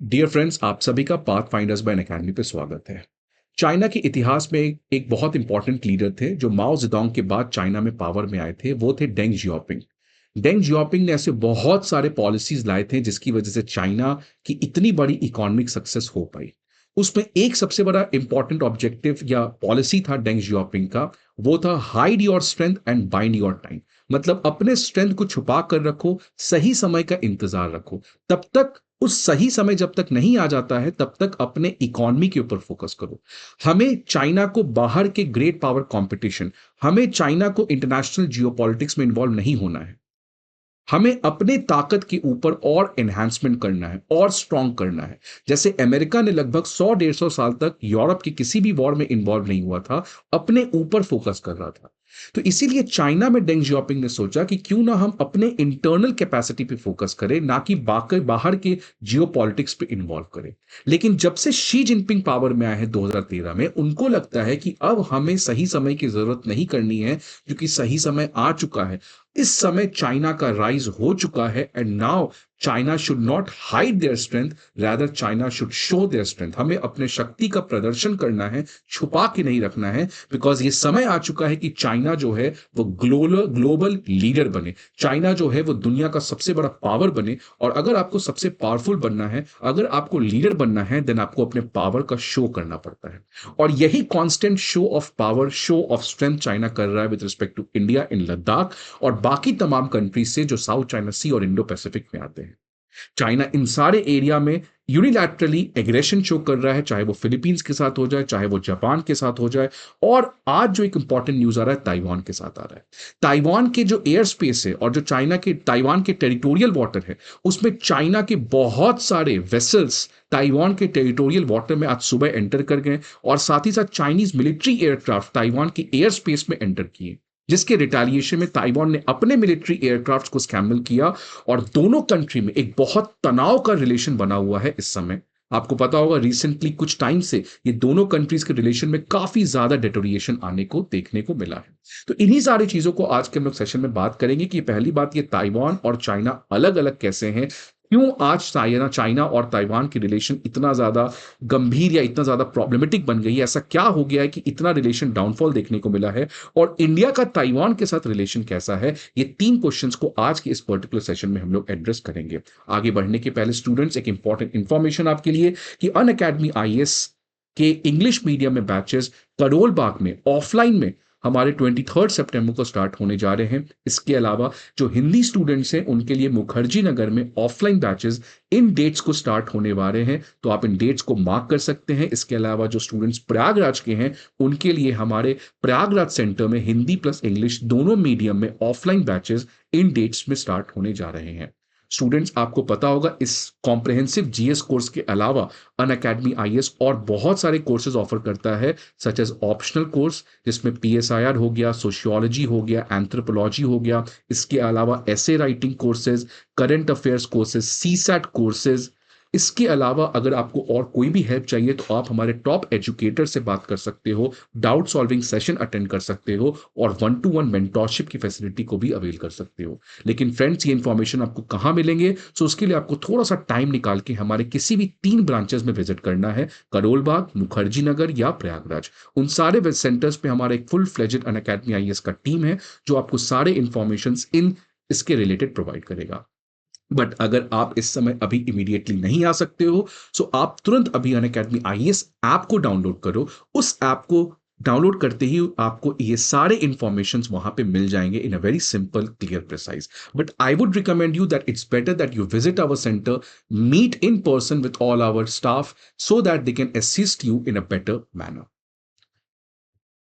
Dear friends, आप सभी का पाथ फाइंडर्स बाय अकेडमी पे स्वागत है। चाइना के इतिहास में एक बहुत इंपॉर्टेंट लीडर थे जो माओ जेडोंग के बाद चाइना में पावर में आए थे। वो थे डेंग जियाओपिंग। डेंग जियाओपिंग ने ऐसे बहुत सारे पॉलिसीज लाए थे जिसकी वजह से चाइना की इतनी बड़ी इकोनॉमिक सक्सेस हो पाई। उसमें एक सबसे बड़ा इंपॉर्टेंट ऑब्जेक्टिव या पॉलिसी था डेंग जियाओपिंग का। वो था hide your strength and bind your time. मतलब अपने स्ट्रेंथ को छुपा कर रखो, सही समय का इंतजार रखो। तब तक उस सही समय जब तक नहीं आ जाता है तब तक अपने इकोनॉमी के ऊपर फोकस करो। हमें चाइना को बाहर के ग्रेट पावर कंपटीशन, हमें चाइना को इंटरनेशनल जियोपॉलिटिक्स में इन्वॉल्व नहीं होना है। हमें अपने ताकत के ऊपर और एनहांसमेंट करना है और स्ट्रांग करना है। जैसे अमेरिका ने लगभग 100-150 साल तक यूरोप के किसी भी वॉर में इन्वॉल्व नहीं हुआ था, अपने ऊपर फोकस कर रहा था। तो इसीलिए चाइना में डेंग जियाओपिंग ने सोचा कि क्यों ना हम अपने इंटरनल कैपेसिटी पे फोकस करें, ना कि बाकी बाहर के जियोपॉलिटिक्स पे इन्वॉल्व करें। लेकिन जब से शी जिनपिंग पावर में आए हैं 2013 में, उनको लगता है कि अब हमें सही समय की जरूरत नहीं करनी है, क्योंकि सही समय आ चुका है। इस समय चाइना का राइज हो चुका है and now China should not hide their strength, rather China should show their strength. हमें अपने शक्ति का प्रदर्शन करना है, छुपा के नहीं रखना है। बिकॉज ये समय आ चुका है कि चाइना जो है वो ग्लोबल ग्लोबल लीडर बने। चाइना जो है वो दुनिया का सबसे बड़ा पावर बने। और अगर आपको सबसे पावरफुल बनना है, अगर आपको लीडर बनना है, देन आपको अपने पावर का शो करना पड़ता है। और यही constant show of power, show of strength China कर रहा है with respect to India in Ladakh और बाकी तमाम कंट्रीज से जो साउथ चाइना सी और इंडो पैसिफिक में आते हैं। चाइना इन सारे एरिया में यूनिलैटरली एग्रेशन शो कर रहा है, चाहे वो फिलीपींस के साथ हो जाए, चाहे वो जापान के साथ हो जाए। और आज जो एक इंपॉर्टेंट न्यूज आ रहा है, ताइवान के साथ आ रहा है। ताइवान के जो एयर स्पेस है और जो चाइना के ताइवान के टेरिटोरियल वाटर है, उसमें चाइना के बहुत सारे वेसल्स ताइवान के टेरिटोरियल वाटर में आज सुबह एंटर कर गए। और साथ ही साथ चाइनीज मिलिट्री एयरक्राफ्ट ताइवान के एयर स्पेस में एंटर किए, जिसके रिटालिएशन में ताइवान ने अपने मिलिट्री एयरक्राफ्ट को स्कैम्बल किया। और दोनों कंट्री में एक बहुत तनाव का रिलेशन बना हुआ है इस समय। आपको पता होगा रिसेंटली कुछ टाइम से ये दोनों कंट्रीज के रिलेशन में काफी ज्यादा डेटोरिएशन आने को देखने को मिला है। तो इन्हीं सारी चीजों को आज के हम लोग सेशन में बात करेंगे कि पहली बात ये ताइवान और चाइना अलग अलग कैसे हैं, क्यों आज चाइना चाइना और ताइवान की रिलेशन इतना ज्यादा गंभीर या इतना ज्यादा प्रॉब्लमेटिक बन गई है, ऐसा क्या हो गया है कि इतना रिलेशन डाउनफॉल देखने को मिला है, और इंडिया का ताइवान के साथ रिलेशन कैसा है। ये तीन क्वेश्चंस को आज के इस पर्टिकुलर सेशन में हम लोग एड्रेस करेंगे। आगे बढ़ने के पहले स्टूडेंट्स, एक इंपॉर्टेंट इंफॉर्मेशन आपके लिए कि अन अकेडमी आईएएस के इंग्लिश मीडियम में बैचेस करोल बाग में ऑफलाइन में हमारे 23 सितंबर को स्टार्ट होने जा रहे हैं। इसके अलावा जो हिंदी स्टूडेंट्स हैं उनके लिए मुखर्जी नगर में ऑफलाइन बैचेस इन डेट्स को स्टार्ट होने वाले हैं, तो आप इन डेट्स को मार्क कर सकते हैं। इसके अलावा जो स्टूडेंट्स प्रयागराज के हैं उनके लिए हमारे प्रयागराज सेंटर में हिंदी प्लस इंग्लिश दोनों मीडियम में ऑफलाइन बैचेस इन डेट्स में स्टार्ट होने जा रहे हैं। स्टूडेंट्स, आपको पता होगा इस कॉम्प्रिहेंसिव जीएस कोर्स के अलावा अन अकेडमी आईएएस और बहुत सारे कोर्सेज ऑफर करता है, सच एज ऑप्शनल कोर्स जिसमें पीएसआईआर हो गया, सोशियोलॉजी हो गया, एंथ्रोपोलॉजी हो गया। इसके अलावा essay writing courses, current affairs courses, CSAT courses. इसके अलावा अगर आपको और कोई भी हेल्प चाहिए तो आप हमारे टॉप एजुकेटर से बात कर सकते हो, डाउट सॉल्विंग सेशन अटेंड कर सकते हो और 1-to-1 मेंटोरशिप की फैसिलिटी को भी अवेल कर सकते हो। लेकिन फ्रेंड्स, ये इंफॉर्मेशन आपको कहाँ मिलेंगे? सो उसके लिए आपको थोड़ा सा टाइम निकाल के हमारे किसी भी 3 ब्रांचेस में विजिट करना है, करोल बाग, मुखर्जी नगर या प्रयागराज। उन सारे सेंटर्स पे हमारा एक फुल फ्लेजेड अन अकेडमी आईएएस का टीम है जो आपको सारे इंफॉर्मेशन इन इसके रिलेटेड प्रोवाइड करेगा। बट अगर आप इस समय अभी इमीडिएटली नहीं आ सकते हो, सो आप तुरंत अभी अन अकेडमी आईएएस ऐप को डाउनलोड करो। उस ऐप को डाउनलोड करते ही आपको ये सारे इंफॉर्मेशंस वहां पे मिल जाएंगे in a very simple, clear, precise. But I would recommend you that it's better that you visit our centre, meet in person with all our staff, so that they can assist you in a better manner.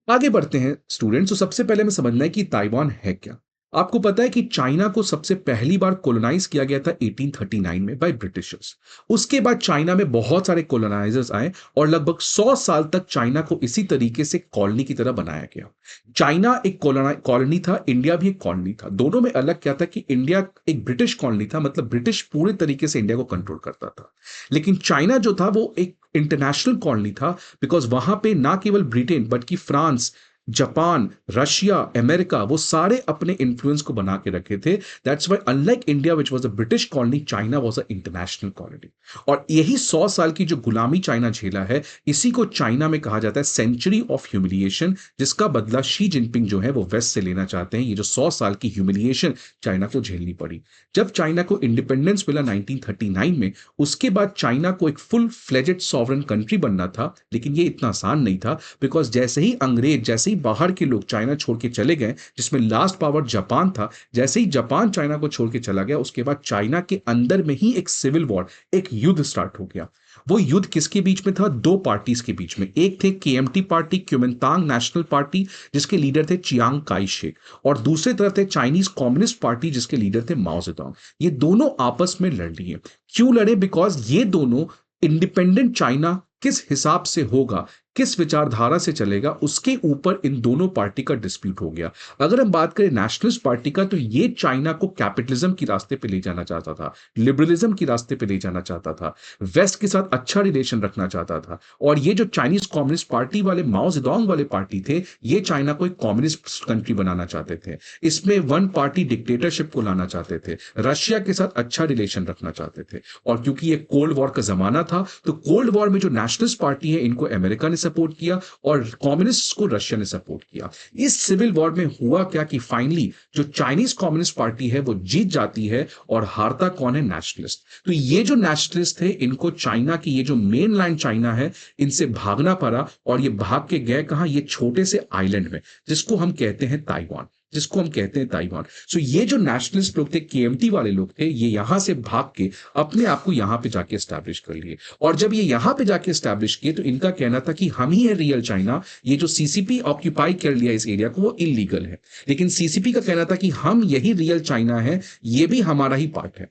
आगे बढ़ते हैं students. तो सबसे पहले हमें समझना है कि ताइवान है क्या। आपको पता है कि चाइना को सबसे पहली बार कोलोनाइज किया गया था 1839 में बाय ब्रिटिशर्स। उसके बाद चाइना में बहुत सारे कोलोनाइजर्स आए और लगभग 100 साल तक चाइना को इसी तरीके से कॉलोनी की तरह बनाया गया। चाइना एक कॉलोनी था, इंडिया भी एक कॉलोनी था। दोनों में अलग क्या था कि इंडिया एक ब्रिटिश कॉलोनी था, मतलब ब्रिटिश पूरे तरीके से इंडिया को कंट्रोल करता था। लेकिन चाइना जो था वो एक इंटरनेशनल कॉलोनी था, बिकॉज वहां पे ना केवल ब्रिटेन बल्कि फ्रांस, जापान, रशिया, अमेरिका, वो सारे अपने इन्फ्लुएंस को बना के रखे थे। That's why unlike India which was a British colony, China was a international colony. और यही 100 साल की जो गुलामी चाइना झेला है, इसी को चाइना में कहा जाता है सेंचुरी ऑफ ह्यूमिलिएशन, जिसका बदला शी जिनपिंग जो है वो वेस्ट से लेना चाहते हैं। ये जो 100 साल की ह्यूमिलिएशन चाइना को झेलनी पड़ी। जब चाइना को इंडिपेंडेंस मिला 1939 में, उसके बाद चाइना को एक फुल फ्लेजेड सॉवरन कंट्री बनना था, लेकिन ये इतना आसान नहीं था। बिकॉज जैसे ही अंग्रेज, जैसे ही बाहर के लोग चाइना छोड़ के चले गए, जिसमें लास्ट पावर जापान था, जैसे ही जापान चाइना को छोड़ के चला गया, उसके बाद चाइना के अंदर में ही एक सिविल वॉर, एक युद्ध स्टार्ट हो गया। वो युद्ध किसके बीच में था? दो पार्टीज के बीच में। एक थे केएमटी पार्टी, क्यूमिंतांग नेशनल पार्टी, जिसके लीडर थे चियांग काई शेक, और दूसरी तरफ थे चाइनीज कम्युनिस्ट पार्टी, जिसके लीडर थे माओ जेडोंग। ये दोनों आपस में लड़ लिए। क्यों लड़े? बिकॉज ये दोनों इंडिपेंडेंट चाइना किस हिसाब से होगा, किस विचारधारा से चलेगा, उसके ऊपर इन दोनों पार्टी का डिस्प्यूट हो गया। अगर हम बात करें नेशनलिस्ट पार्टी का, तो ये चाइना को कैपिटलिज्म की रास्ते पे ले जाना चाहता था, लिबरलिज्म की रास्ते पे ले जाना चाहता था, वेस्ट के साथ अच्छा रिलेशन रखना चाहता था। और ये जो चाइनीज कम्युनिस्ट पार्टी वाले, माओ जेडोंग वाले पार्टी थे, ये चाइना को एक कम्युनिस्ट कंट्री बनाना चाहते थे। इसमें वन पार्टी डिक्टेटरशिप को लाना चाहते थे, रशिया के साथ अच्छा रिलेशन रखना चाहते थे। और क्योंकि ये कोल्ड वॉर का जमाना था, तो कोल्ड वॉर में जो नेशनलिस्ट पार्टी है, इनको अमेरिका ने सपोर्ट किया और कम्युनिस्ट को रशिया ने सपोर्ट किया। इस सिविल वॉर में हुआ क्या कि फाइनली जो चाइनीज कम्युनिस्ट पार्टी है वो जीत जाती है, और हारता कौन है? नेशनलिस्ट। तो ये जो नेशनलिस्ट थे, इनको चाइना की ये जो मेन लैंड चाइना है, इनसे भागना पड़ा। और ये भाग के गए कहां? ये छोटे से आइलैंड में, जिसको हम कहते हैं ताइवान, जिसको हम कहते हैं ताइवान। सो ये जो नेशनलिस्ट लोग थे, केएमटी वाले लोग थे, ये यहां से भाग के अपने आप को यहां पे जाके एस्टैब्लिश कर लिए। और जब ये यहां पे जाके एस्टैब्लिश किए, तो इनका कहना था कि हम ही है रियल चाइना। ये जो सीसीपी ऑक्यूपाई कर लिया इस एरिया को, वो इलीगल है। लेकिन सीसीपी का कहना था कि हम यही रियल चाइना है, ये भी हमारा ही पार्ट है।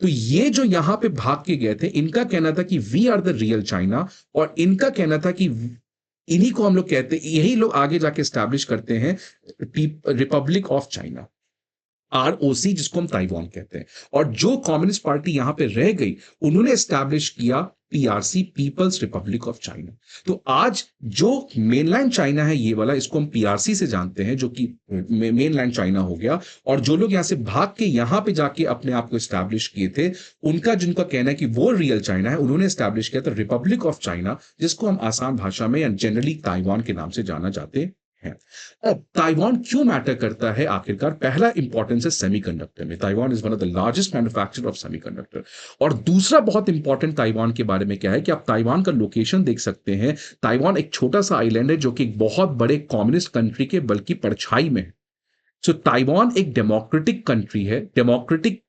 तो ये जो यहां पे भाग के गए थे, इनका कहना था कि we are the real China, और इनका कहना था कि इन्हीं को हम लोग कहते हैं, यही लोग आगे जाके स्टैब्लिश करते हैं रिपब्लिक ऑफ चाइना, आरओसी, जिसको हम ताइवान कहते हैं। और जो कम्युनिस्ट पार्टी यहां पे रह गई, उन्होंने एस्टैब्लिश किया PRC, people's republic of China. तो आज जो मेनलैंड चाइना है, ये वाला, इसको हम पीआरसी से जानते हैं, जो कि मेनलैंड चाइना हो गया। और जो लोग यहां से भाग के यहां पे जाके अपने आप को एस्टैब्लिश किए थे, उनका जिनका कहना है कि वो रियल चाइना है, उन्होंने एस्टैब्लिश किया था रिपब्लिक ऑफ चाइना, जिसको हम आसान भाषा में या जनरली ताइवान के नाम से जाना जाते हैं। अब ताइवान क्यों मैटर करता है? आखिरकार पहला इंपॉर्टेंस है सेमीकंडक्टर में। Taiwan is one of the largest manufacturer of semiconductor. और दूसरा बहुत इंपॉर्टेंट ताइवान के बारे में क्या है कि आप ताइवान का लोकेशन देख सकते हैं। ताइवान एक छोटा सा आइलैंड है, जो कि एक बहुत बड़े कम्युनिस्ट कंट्री के बल्कि परछाई में है। सो ताइवान एक डेमोक्रेटिक कंट्री है, डेमोक्रेटिक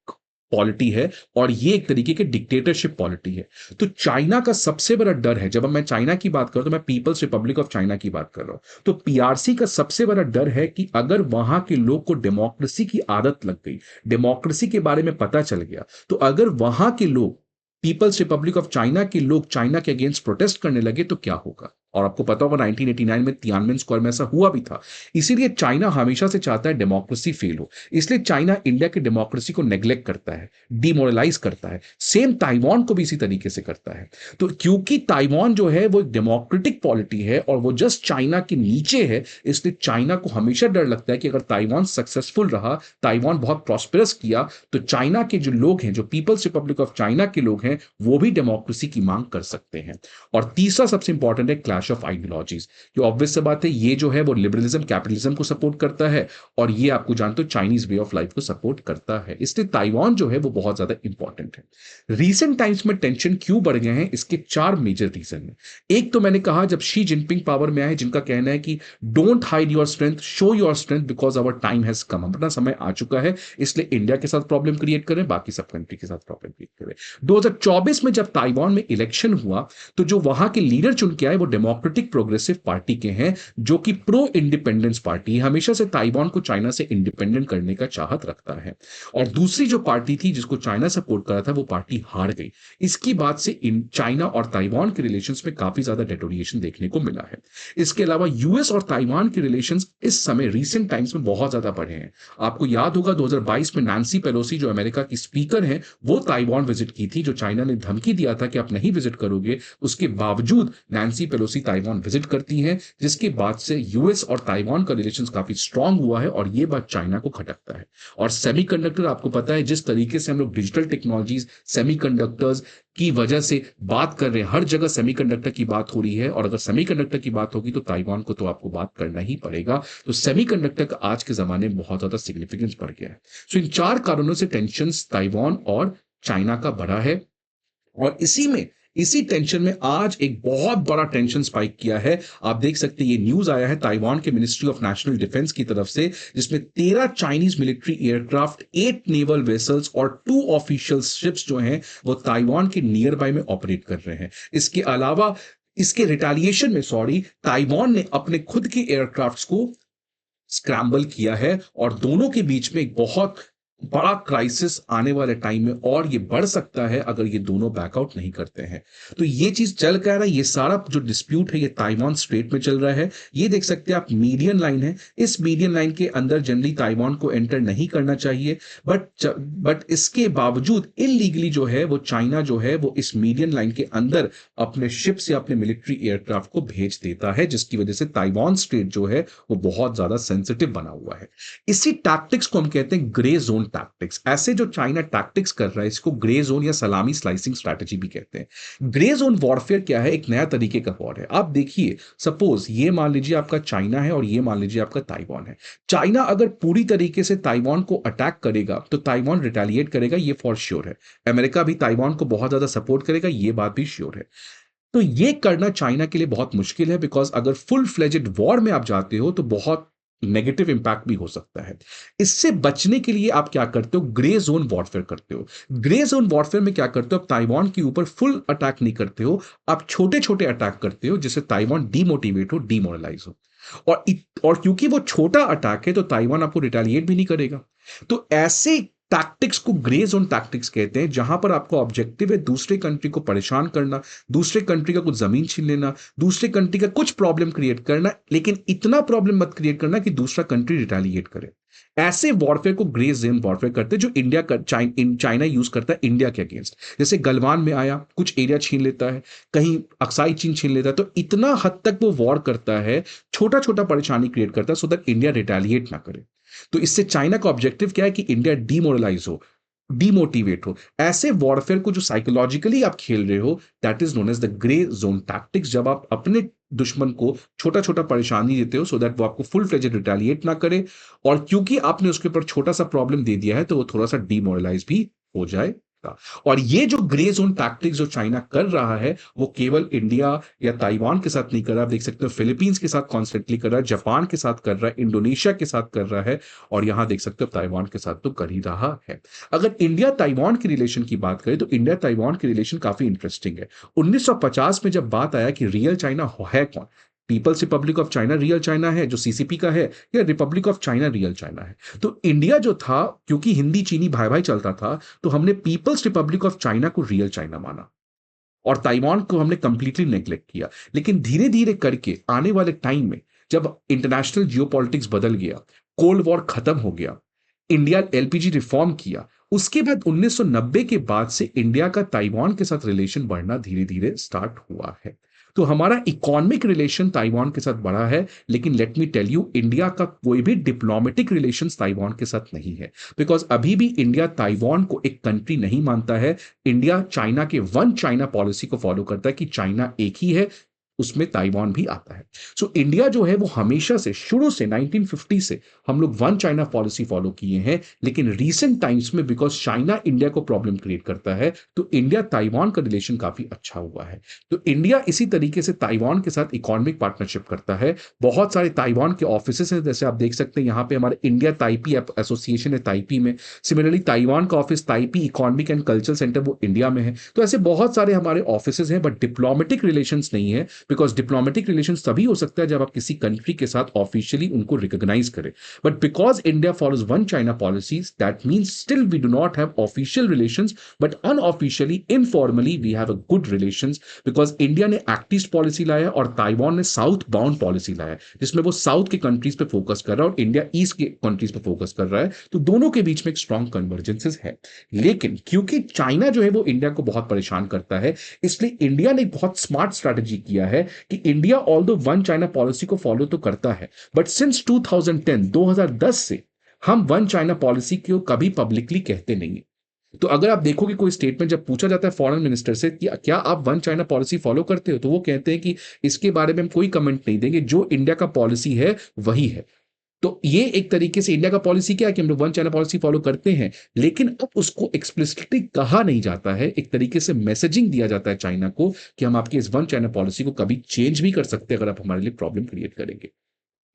पॉलिटी है, और ये एक तरीके की डिक्टेटरशिप पॉलिटी है। तो चाइना का सबसे बड़ा डर है, जब मैं चाइना की बात कर रहा हूं, तो मैं पीपल्स रिपब्लिक ऑफ चाइना की बात कर रहा हूं, तो पीआरसी का सबसे बड़ा डर है कि अगर वहां के लोग को डेमोक्रेसी की आदत लग गई, डेमोक्रेसी के बारे में पता चल गया, तो अगर वहां के लोग, पीपल्स रिपब्लिक ऑफ चाइना के लोग, चाइना के अगेंस्ट प्रोटेस्ट करने लगे, तो क्या होगा? और आपको पता होगा 1989 में तियानमेन स्क्वायर में ऐसा हुआ भी था। इसीलिए चाइना हमेशा से चाहता है डेमोक्रेसी फेल हो। इसलिए चाइना इंडिया की डेमोक्रेसी को नेग्लेक्ट करता है, डिमोरलाइज करता है। सेम ताइवान को भी इसी तरीके से करता है। तो क्योंकि ताइवान जो है वो एक डेमोक्रेटिक पॉलिटी है, और वो जस्ट चाइना के नीचे है, इसलिए चाइना को हमेशा डर लगता है कि अगर ताइवान सक्सेसफुल रहा, ताइवान बहुत प्रॉस्पेरस किया, तो चाइना के जो लोग हैं, जो पीपल्स रिपब्लिक ऑफ चाइना के लोग हैं, वो भी डेमोक्रेसी की मांग कर सकते हैं। और तीसरा सबसे इंपॉर्टेंट है क्लैश ऑफ आइडियोलॉजीज। जो ऑब्वियस सा बात है, ये जो है वो लिबरलिज्म, कैपिटलिज्म को सपोर्ट करता है, और ये आपको जानते हो चाइनीज वे ऑफ लाइफ को सपोर्ट करता है। इसलिए ताइवान जो है वो बहुत ज्यादा इंपॉर्टेंट है। रीसेंट टाइम्स में टेंशन क्यों बढ़ गए हैं? इसके चार मेजर रीजन हैं। एक तो मैंने कहा, जब शी जिनपिंग पावर में आए, जिनका कहना है कि don't hide your strength, show your strength, because our time has come, अपना समय आ चुका है, इसलिए इंडिया के साथ प्रॉब्लम क्रिएट करें, बाकी सब कंट्री के साथ प्रॉब्लम क्रिएट करें। 2024 में जब ताइवान में इलेक्शन हुआ, तो जो वहां के लीडर चुन के आए, वो डेमोक्रेटिक प्रोग्रेसिव पार्टी के हैं, जो कि प्रो इंडिपेंडेंस पार्टी है, हमेशा से ताइवान को चाइना से इंडिपेंडेंट करने का चाहत रखता है। और दूसरी जो पार्टी थी, जिसको चाइना सपोर्ट कर रहा था, वो पार्टी हार गई। इसकी बात से चाइना और ताइवान के रिलेशंस में काफी ज्यादा डेटोरिएशन देखने को मिला है। इसके अलावा यूएस और ताइवान के रिलेशंस इस समय रीसेंट टाइम्स में बहुत ज्यादा बढ़े हैं। आपको याद होगा 2022 में नैन्सी पेलोसी, जो अमेरिका की स्पीकर हैं, वो ताइवान विजिट की थी। जो चाइना ने धमकी दिया था कि आप नहीं विजिट करोगे, उसके बावजूद नैन्सी पेलोसी ताइवान विजिट करती हैं, जिसके बाद से यूएस और ताइवान का रिलेशंस काफी स्ट्रांग हुआ है और ये बात चाइना को खटकता है। और सेमीकंडक्टर आपको पता है, जिस तरीके से हम लोग डिजिटल टेक्नोलॉजीज, सेमीकंडक्टर्स की वजह से बात कर रहे हैं, हर जगह सेमीकंडक्टर की बात हो रही है, और अगर सेमीकंडक्टर की बात होगी तो ताइवान को तो आपको बात करना ही पड़ेगा। तो सेमीकंडक्टर का आज के जमाने में बहुत ज्यादा सिग्निफिकेंस बढ़ गया है। सो इन 4 कारणों से टेंशन ताइवान और चाइना का बढ़ा है। और इसी टेंशन में आज एक बहुत बड़ा टेंशन स्पाइक किया है। आप देख सकते हैं, ये न्यूज आया है ताइवान के मिनिस्ट्री ऑफ नेशनल डिफेंस की तरफ से, जिसमें 13 Chinese military aircraft, 8 naval vessels और 2 ऑफिशियल शिप्स जो हैं वो ताइवान के नियर बाय में ऑपरेट कर रहे हैं। इसके अलावा इसके रिटेलिएशन में ताइवान ने अपने खुद के एयरक्राफ्ट्स को स्क्रैम्बल किया है, और दोनों के बीच में एक बहुत बड़ा क्राइसिस आने वाले टाइम में और ये बढ़ सकता है अगर ये दोनों बैकआउट नहीं करते हैं। तो ये चीज चल क्या रहा है, ये सारा जो डिस्प्यूट है ये ताइवान स्ट्रेट में चल रहा है। ये देख सकते हैं आप, मीडियन लाइन है, इस मीडियन लाइन के अंदर जनरली ताइवान को एंटर नहीं करना चाहिए, बट इसके बावजूद इलीगली जो है वो चाइना जो है वो इस मीडियन लाइन के अंदर अपने शिप्स या अपने मिलिट्री एयरक्राफ्ट को भेज देता है, जिसकी वजह से ताइवान स्ट्रेट जो है वो बहुत ज्यादा सेंसिटिव बना हुआ है। इसी टैक्टिक्स को हम कहते हैं ग्रे जोन टैक्टिक्स। ऐसे जो चाइना टैक्टिक्स कर रहा है इसको ग्रे जोन या सलामी स्लाइसिंग स्ट्रैटेजी भी कहते हैं। ग्रे जोन वॉरफेयर क्या है? एक नया तरीके का वॉर है। आप देखिए, सपोज ये मान लीजिए आपका चाइना है और ये मान लीजिए आपका ताइवान है। चाइना अगर पूरी तरीके से ताइवान को अटैक करेगा तो ताइवान रिटेलिएट करेगा, ये फॉर श्योर है। अमेरिका भी ताइवान को बहुत ज्यादा सपोर्ट करेगा, ये बात भी श्योर है। तो ये करना चाइना के लिए बहुत मुश्किल है, बिकॉज अगर फुल फ्लेजेड वॉर में आप जाते हो तो बहुत नेगेटिव इंपैक्ट भी हो सकता है। इससे बचने के लिए आप क्या करते हो? ग्रे जोन वॉरफेयर करते हो। ग्रे जोन वॉरफेयर में क्या करते हो? आप ताइवान के ऊपर फुल अटैक नहीं करते हो, आप छोटे छोटे अटैक करते हो जिससे ताइवान डीमोटिवेट हो, डीमोरलाइज हो। और क्योंकि वो छोटा अटैक है तो ताइवान आपको रिटेलिएट भी नहीं करेगा। तो ऐसे टैक्टिक्स को ग्रे जोन टैक्टिक्स कहते हैं, जहां पर आपका ऑब्जेक्टिव है दूसरे कंट्री को परेशान करना, दूसरे कंट्री का कुछ जमीन छीन लेना, दूसरे कंट्री का कुछ प्रॉब्लम क्रिएट करना, लेकिन इतना प्रॉब्लम मत क्रिएट करना कि दूसरा कंट्री रिटेलिएट करे। ऐसे वॉरफेयर को ग्रे जोन वॉरफेयर करते हैं, जो चाइना यूज करता है इंडिया के अगेंस्ट। जैसे गलवान में आया, कुछ एरिया छीन लेता है, कहीं अक्साई चीन छीन लेता है, तो इतना हद तक वो वॉर करता है, छोटा छोटा परेशानी क्रिएट करता है, सो दैट इंडिया रिटेलिएट ना करे। तो इससे चाइना का ऑब्जेक्टिव क्या है कि इंडिया डीमोरलाइज हो, डीमोटिवेट हो। ऐसे वॉरफेयर को जो साइकोलॉजिकली आप खेल रहे हो, that is known as the grey zone tactics. जब आप अपने दुश्मन को छोटा छोटा परेशानी देते हो सो दैट वो आपको फुल फ्लेजेड रिटेलिएट ना करे, और क्योंकि आपने उसके ऊपर छोटा सा प्रॉब्लम दे दिया है तो वो थोड़ा सा डीमोरलाइज भी हो जाए। और ये जो ग्रे जोन टैक्टिक्स जो चाइना कर रहा है वो केवल इंडिया या ताइवान के साथ नहीं कर रहा, आप देख सकते हो फिलीपींस के साथ कॉन्स्टेंटली कर रहा है, जापान के साथ कर रहा है, इंडोनेशिया के साथ कर रहा है, और यहां देख सकते हो ताइवान के साथ तो कर ही रहा है। अगर इंडिया ताइवान की रिलेशन की बात करें तो इंडिया ताइवान की रिलेशन काफी इंटरेस्टिंग है। 1950 में जब बात आया कि रियल चाइना है कौन, people's republic of China real China है जो सीसीपी का है, या republic of China real China है, तो इंडिया जो था, क्योंकि हिंदी चीनी भाई भाई चलता था, तो हमने पीपल्स रिपब्लिक ऑफ चाइना को रियल चाइना माना और ताइवान को हमने कंप्लीटली नेग्लेक्ट किया। लेकिन धीरे धीरे करके आने वाले टाइम में जब इंटरनेशनल जियोपॉलिटिक्स बदल गया, कोल्ड वॉर खत्म हो गया, इंडिया एलपीजी रिफॉर्म किया, उसके बाद 1990 के बाद से इंडिया का ताइवान के साथ रिलेशन बढ़ना धीरे धीरे स्टार्ट हुआ है। तो हमारा इकोनॉमिक रिलेशन ताइवान के साथ बढ़ा है, लेकिन let me tell you, India का कोई भी डिप्लोमेटिक रिलेशन ताइवान के साथ नहीं है, बिकॉज अभी भी इंडिया ताइवान को एक कंट्री नहीं मानता है। इंडिया चाइना के वन चाइना पॉलिसी को फॉलो करता है कि चाइना एक ही है, उसमें ताइवान भी आता है। सो इंडिया जो है वो हमेशा से, शुरू से 1950 से हम लोग वन चाइना पॉलिसी फॉलो किए हैं, लेकिन रीसेंट टाइम्स में बिकॉज चाइना इंडिया को प्रॉब्लम क्रिएट करता है तो इंडिया ताइवान का रिलेशन काफी अच्छा हुआ है। तो इंडिया इसी तरीके से ताइवान के साथ इकोनॉमिक पार्टनरशिप करता है। बहुत सारे ताइवान के ऑफिस हैं, जैसे आप देख सकते हैं यहाँ पे हमारे इंडिया ताइपी एसोसिएशन है ताइपी में। सिमिलरली ताइवान का office Taipei economic and cultural centre वो इंडिया में है। तो ऐसे बहुत सारे हमारे ऑफिस हैं, बट डिप्लोमेटिक रिलेशंस नहीं है, बिकॉज डिप्लोमेटिक रिलेशन तभी हो सकता है जब आप किसी कंट्री के साथ ऑफिशियली उनको रिकॉग्नाइज करें। But because India follows one China policies, that means still we do not have official relations, but unofficially, informally we have a good relations, because India ने एक्ट ईस्ट पॉलिसी लाया और Taiwan ने south bound policy लाया, जिसमें वो south के countries पे focus कर रहा है और इंडिया ईस्ट के कंट्रीज पे फोकस कर रहा है। तो दोनों के बीच में एक स्ट्रॉन्ग कन्वर्जेंसेस है। लेकिन क्योंकि चाइना जो है वो इंडिया को बहुत परेशान करता है, इसलिए इंडिया ने एक बहुत स्मार्ट स्ट्रैटेजी किया है कि India although one China policy को फॉलो तो करता है, बट सिंस 2010 2010 से हम वन चाइना पॉलिसी को कभी पब्लिकली कहते नहीं है। तो अगर आप देखोगे कोई स्टेटमेंट जब पूछा जाता है फॉरेन मिनिस्टर से कि क्या आप वन चाइना पॉलिसी फॉलो करते हो, तो वो कहते हैं कि इसके बारे में हम कोई कमेंट नहीं देंगे, जो इंडिया का पॉलिसी है वही है। तो ये एक तरीके से इंडिया का पॉलिसी क्या है कि हम लोग वन चाइना पॉलिसी फॉलो करते हैं, लेकिन अब उसको एक्सप्लिसिटली कहा नहीं जाता है, एक तरीके से मैसेजिंग दिया जाता है चाइना को कि हम आपकी इस वन चाइना पॉलिसी को कभी चेंज भी कर सकते हैं अगर आप हमारे लिए प्रॉब्लम क्रिएट करेंगे।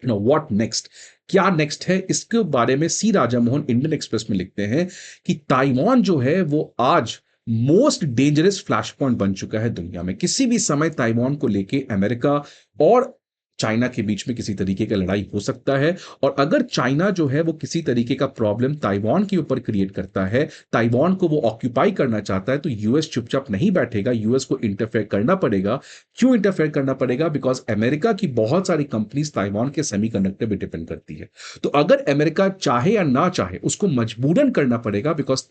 नो व्हाट नेक्स्ट, क्या नेक्स्ट है, इसके बारे में सी राजा मोहन इंडियन एक्सप्रेस में लिखते हैं कि ताइवान जो है वो आज मोस्ट डेंजरस फ्लैश पॉइंट बन चुका है दुनिया में। किसी भी समय ताइवान को लेके अमेरिका और चाइना के बीच में किसी तरीके का लड़ाई हो सकता है, और अगर चाइना जो है वो किसी तरीके का प्रॉब्लम ताइवान के ऊपर क्रिएट करता है, ताइवान को वो ऑक्यूपाई करना चाहता है, तो यूएस चुपचाप नहीं बैठेगा, यूएस को इंटरफेयर करना पड़ेगा। क्यों इंटरफेयर करना पड़ेगा? बिकॉज अमेरिका की बहुत सारी कंपनीज ताइवान के सेमीकंडक्टर पे डिपेंड करती है। तो अगर अमेरिका चाहे या ना चाहे उसको मजबूरन करना पड़ेगा, बिकॉज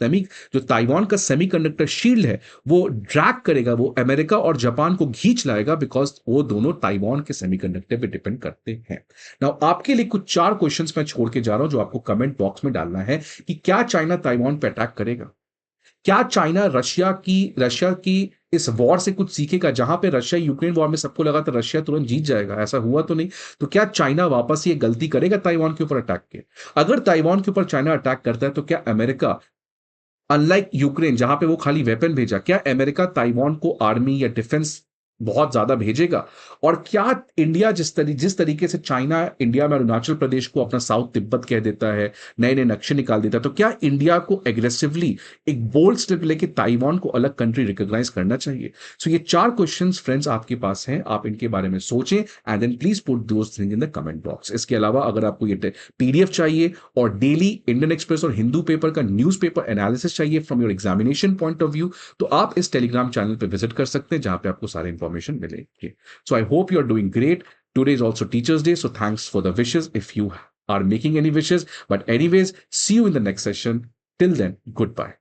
जो ताइवान का सेमीकंडक्टर शील्ड है वो ड्रैग करेगा, वो अमेरिका और जापान को खींच लाएगा, बिकॉज वो दोनों ताइवान के सेमीकंडक्टर पे डिपेंड करते हैं। नाउ आपके लिए कुछ 4 क्वेश्चंस मैं छोड़ के जा रहा हूं जो आपको कमेंट बॉक्स में डालना है कि क्या चाइना ताइवान पे अटैक करेगा? क्या चाइना रशिया की इस वॉर से कुछ सीखेगा? जहां पे रशिया यूक्रेन वॉर में सबको लगा था रशिया तुरंत जीत जाएगा, ऐसा हुआ तो नहीं। तो क्या चाइना वापस ये गलती करेगा ताइवान के ऊपर अटैक के? अगर ताइवान के ऊपर चाइना अटैक करता है तो क्या अमेरिका, अनलाइक यूक्रेन जहां पे वो खाली वेपन भेजा, क्या अमेरिका ताइवान को आर्मी या डिफेंस बहुत ज्यादा भेजेगा? और क्या इंडिया जिस तरीके से चाइना इंडिया में अरुणाचल प्रदेश को अपना साउथ तिब्बत कह देता है, नए नए नक्शे निकाल देता है, तो क्या इंडिया को एग्रेसिवली एक बोल्ड स्टेप लेके ताइवान को अलग कंट्री रिकॉग्नाइज करना चाहिए? सो ये 4 क्वेश्चंस फ्रेंड्स आपके पास हैं, आप इनके बारे में सोचें and then please put those thing in the comment box. इसके अलावा अगर आपको ये पीडीएफ चाहिए और डेली इंडियन एक्सप्रेस और हिंदू पेपर का न्यूज़पेपर एनालिसिस चाहिए from your examination point of view, तो आप इस टेलीग्राम चैनल पे विजिट कर सकते हैं जहां पे आपको सारे इंफॉर्मेशन मिलेगी। So I hope you are doing great. Today is also Teachers Day, so thanks for the wishes if you are making any wishes. But anyways, see you in the next session. Till then, goodbye.